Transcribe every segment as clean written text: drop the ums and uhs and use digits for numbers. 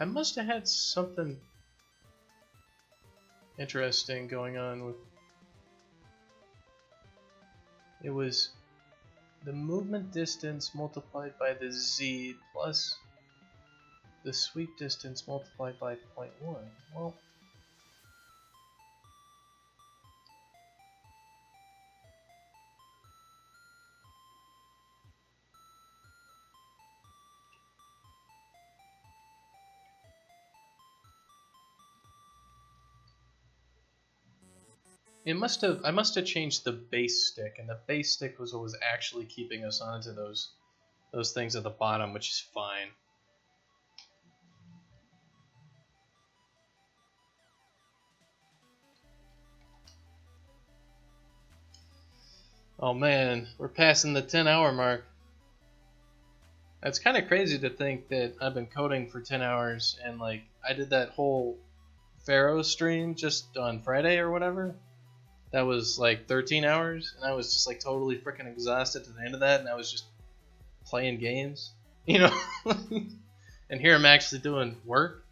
I must have had something interesting going on with... It was the movement distance multiplied by the z plus the sweep distance multiplied by 0.1. Well, I must have changed the base stick, and the base stick was what was actually keeping us onto those things at the bottom, which is fine. Oh man, we're passing the 10-hour mark. That's kind of crazy to think that I've been coding for 10 hours, and like I did that whole Pharaoh stream just on Friday or whatever. That was like 13 hours, and I was just like totally freaking exhausted to the end of that, and I was just playing games, you know. And here I'm actually doing work.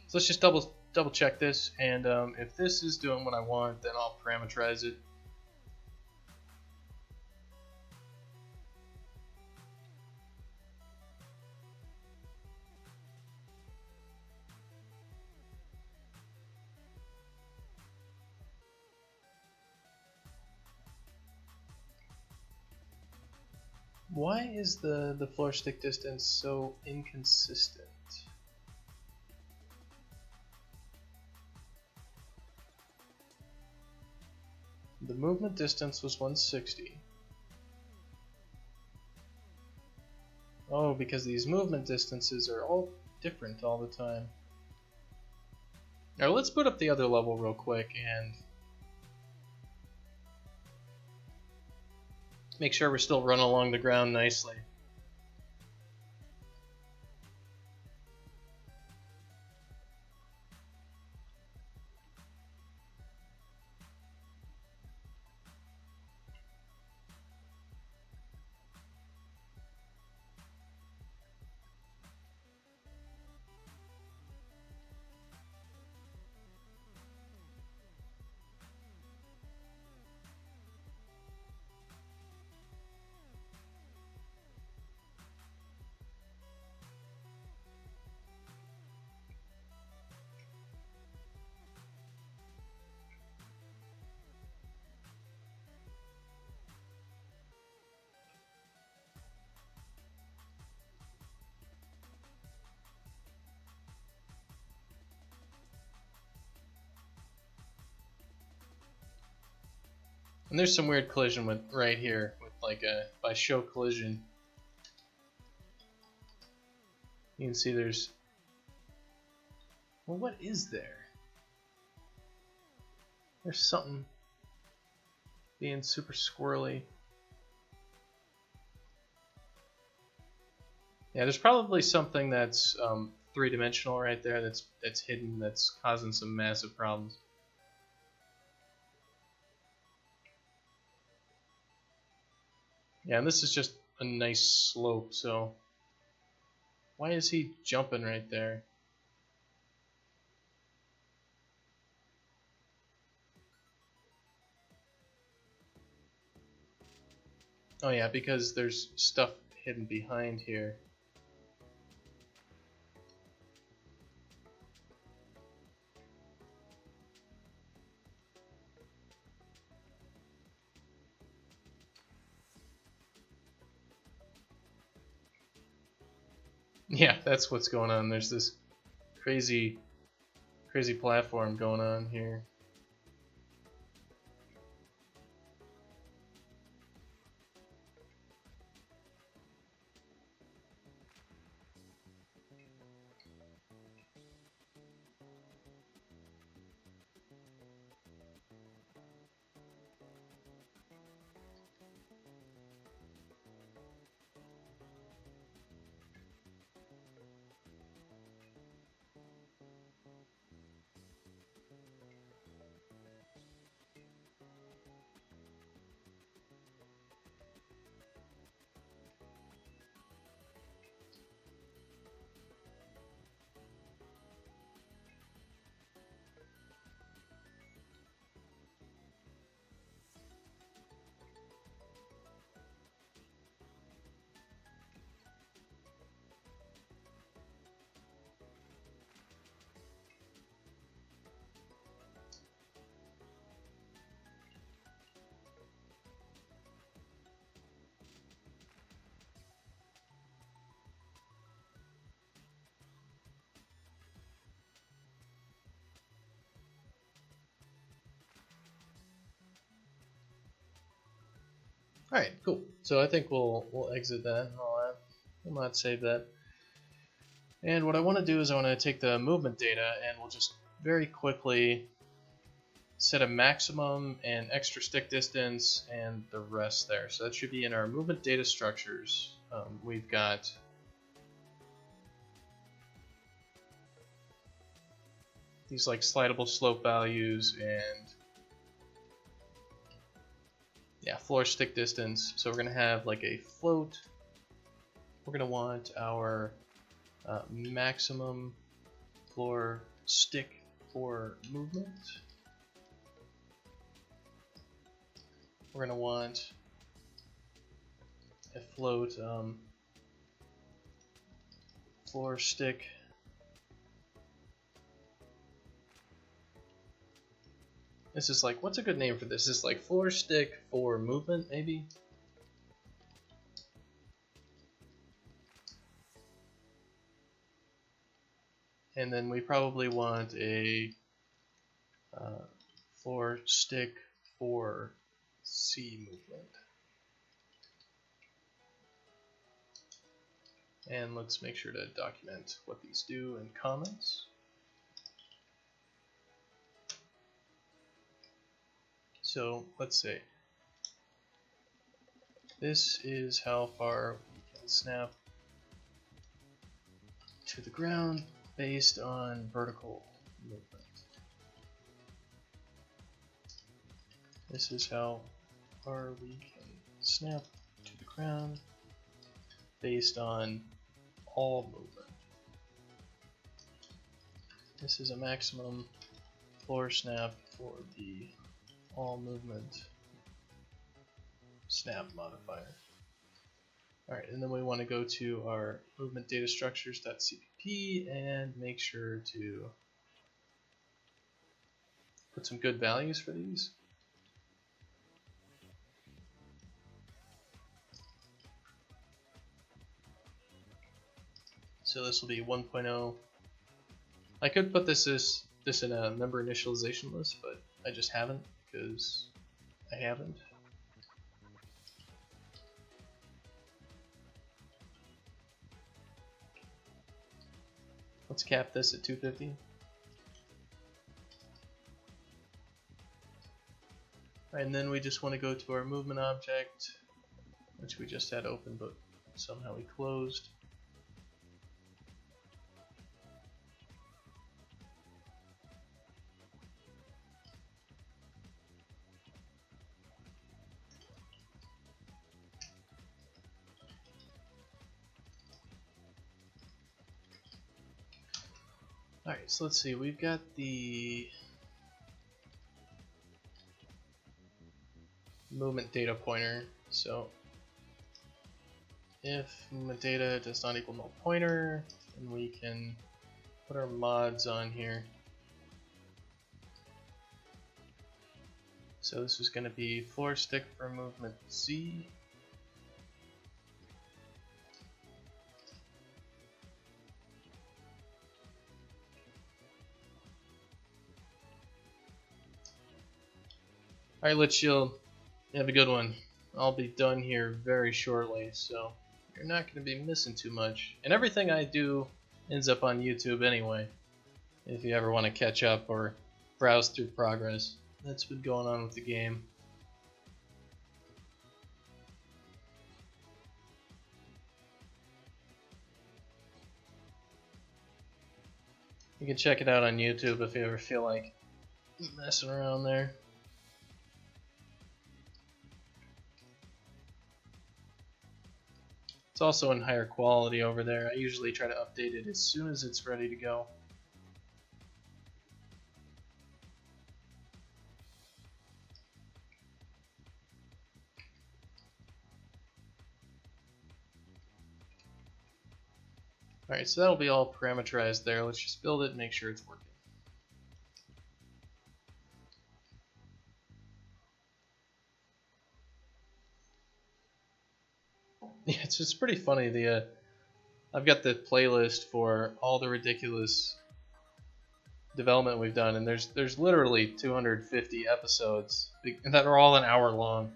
So let's just double check this, and if this is doing what I want, then I'll parameterize it. Why is the floor stick distance so inconsistent? The movement distance was 160. Oh, because these movement distances are all different all the time. Now let's put up the other level real quick and make sure we're still running along the ground nicely. And there's some weird collision with right here with like by show collision. You can see there's, well, what is there? There's something being super squirrely. Yeah, there's probably something that's three-dimensional right there that's hidden, that's causing some massive problems. Yeah, and this is just a nice slope, so why is he jumping right there? Oh yeah, because there's stuff hidden behind here. Yeah, that's what's going on. There's this crazy platform going on here. All right, cool. So I think we'll exit that and all that. We'll not save that. And what I want to do is I want to take the movement data and we'll just very quickly set a maximum and extra stick distance and the rest there. So that should be in our movement data structures. We've got these like slidable slope values and yeah, floor stick distance. So we're gonna have like a float. We're gonna want our maximum floor stick for movement. We're gonna want a float floor stick This is like, what's a good name for this? This is like floor stick for movement, maybe? And then we probably want a floor stick for C movement. And let's make sure to document what these do in comments. So let's say this is how far we can snap to the ground based on vertical movement. This is how far we can snap to the ground based on all movement. This is a maximum floor snap for the all movement snap modifier. Alright, and then we want to go to our movement data structures.cpp and make sure to put some good values for these. So this will be 1.0. I could put this in a member initialization list, but I just haven't because I haven't. Let's cap this at 250. And then we just want to go to our movement object, which we just had open but somehow we closed. Alright, so let's see, we've got the movement data pointer. So if movement data does not equal null pointer, then we can put our mods on here. So this is going to be floor stick for movement Z. Alright, Lit Shield, have a good one. I'll be done here very shortly, so you're not going to be missing too much. And everything I do ends up on YouTube anyway, if you ever want to catch up or browse through progress. That's been going on with the game. You can check it out on YouTube if you ever feel like messing around there. It's also in higher quality over there. I usually try to update it as soon as it's ready to go. Alright, so that'll be all parameterized there. Let's just build it and make sure it's working. Yeah, it's pretty funny. I've got the playlist for all the ridiculous development we've done, and there's literally 250 episodes that are all an hour long.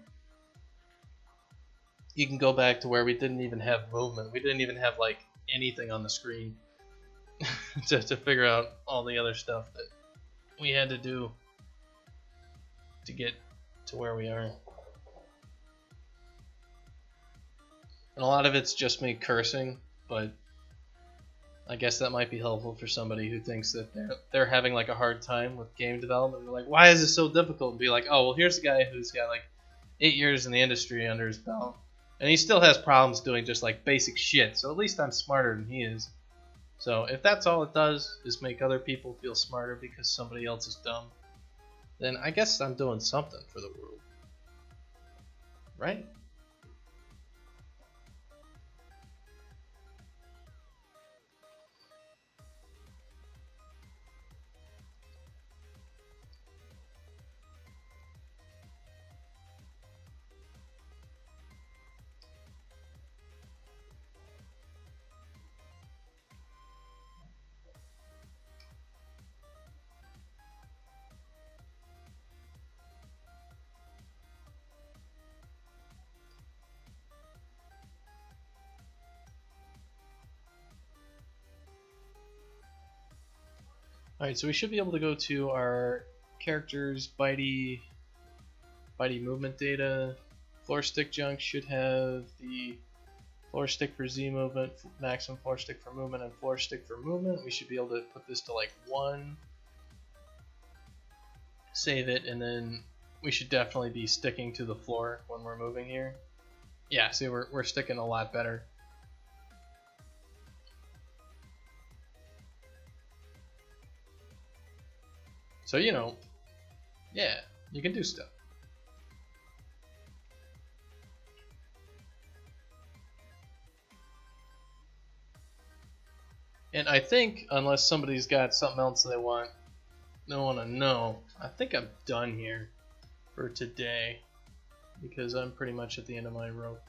you can go back to where we didn't even have movement. We didn't even have like anything on the screen to figure out all the other stuff that we had to do to get to where we are. And a lot of it's just me cursing, but I guess that might be helpful for somebody who thinks that they're having like a hard time with game development. They're like, why is this so difficult? And be like, oh well, here's a guy who's got like 8 years in the industry under his belt, and he still has problems doing just like basic shit. So at least I'm smarter than he is. So if that's all it does is make other people feel smarter because somebody else is dumb, then I guess I'm doing something for the world, right? Alright, so we should be able to go to our characters' bitey movement data. Floor stick junk should have the floor stick for Z movement, maximum floor stick for movement, and floor stick for movement. We should be able to put this to like 1, save it, and then we should definitely be sticking to the floor when we're moving here. Yeah, see, we're sticking a lot better. So, you know, yeah, you can do stuff. And I think, unless somebody's got something else they want to know, I think I'm done here for today, because I'm pretty much at the end of my rope.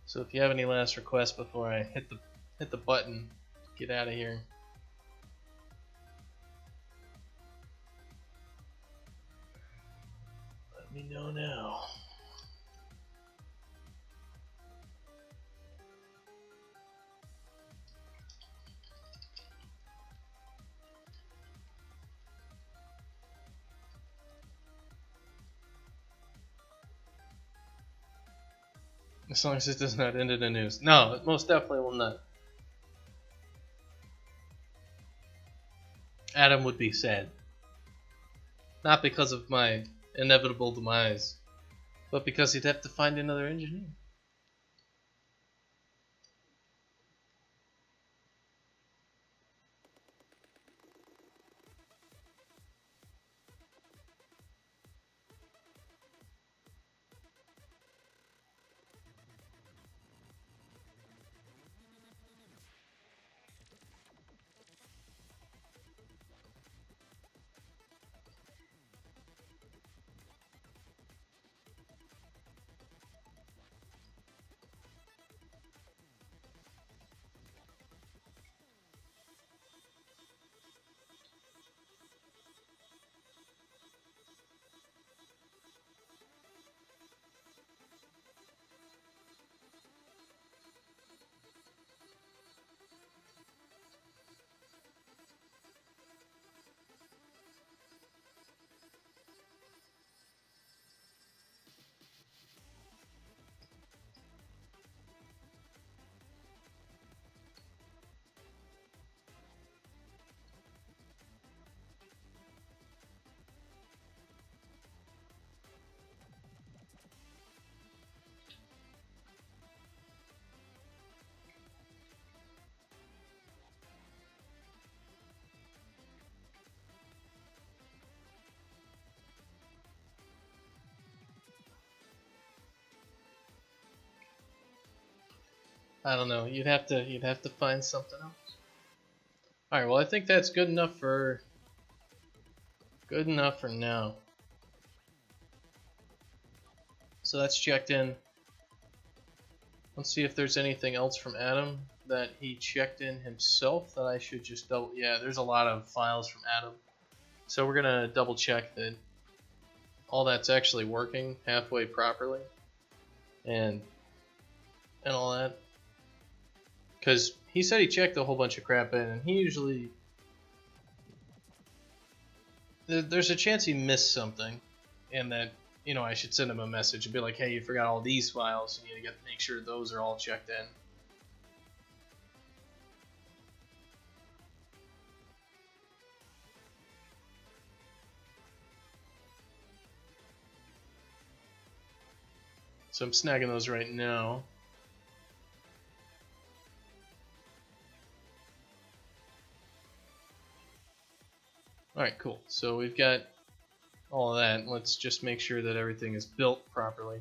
So if you have any last requests before I hit the button, get out of here. Let me know now. As long as it does not end in the news. No, it most definitely will not. Adam would be sad. Not because of my inevitable demise, but because he'd have to find another engineer. I don't know. You'd have to find something else. All right. Well, I think that's good enough for now. So that's checked in. Let's see if there's anything else from Adam that he checked in himself that I should just double. Yeah, there's a lot of files from Adam. So we're gonna double check that all that's actually working halfway properly. and all that. Because he said he checked a whole bunch of crap in, and he usually... There's a chance he missed something, and that, you know, I should send him a message and be like, hey, you forgot all these files, you need to make sure those are all checked in. So I'm snagging those right now. Alright, cool. So we've got all of that. Let's just make sure that everything is built properly.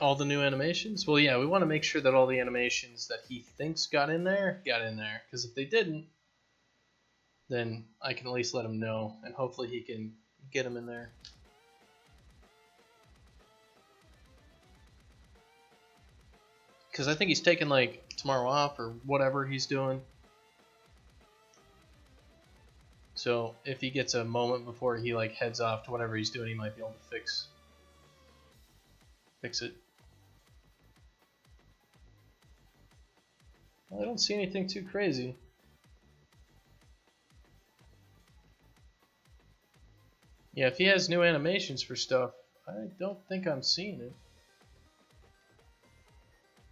All the new animations? Well, yeah, we want to make sure that all the animations that he thinks got in there. Because if they didn't, then I can at least let him know, and hopefully he can get them in there. Because I think he's taking, like, tomorrow off or whatever he's doing. So if he gets a moment before he, like, heads off to whatever he's doing, he might be able to fix it. Well, I don't see anything too crazy. Yeah, if he has new animations for stuff, I don't think I'm seeing it.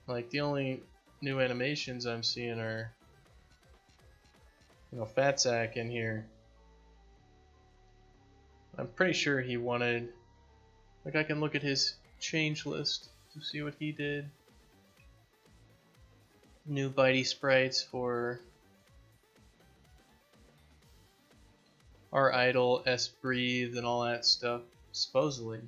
Like, the only new animations I'm seeing are, you know, Fat Sack in here. I'm pretty sure he wanted, like, I can look at his change list to see what he did. New bitey sprites for our idol, S breathe, and all that stuff, supposedly.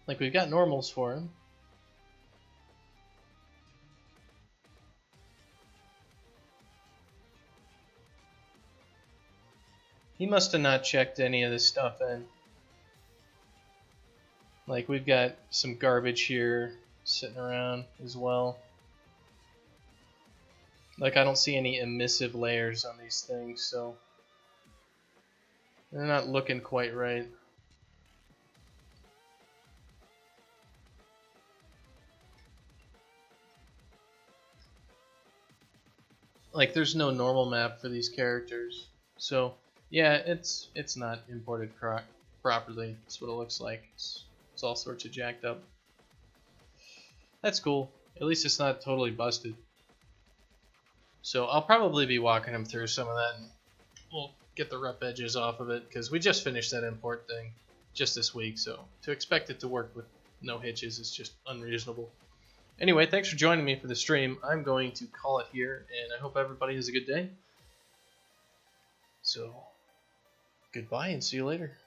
Like, we've got normals for him. He must have not checked any of this stuff in. Like, we've got some garbage here sitting around as well. Like, I don't see any emissive layers on these things, so they're not looking quite right. Like, there's no normal map for these characters, so yeah, it's not imported properly. That's what it looks like. It's all sorts of jacked up. That's cool. At least it's not totally busted. So I'll probably be walking him through some of that, and we'll get the rough edges off of it, because we just finished that import thing just this week, so to expect it to work with no hitches is just unreasonable. Anyway, thanks for joining me for the stream. I'm going to call it here, and I hope everybody has a good day. So, goodbye and see you later.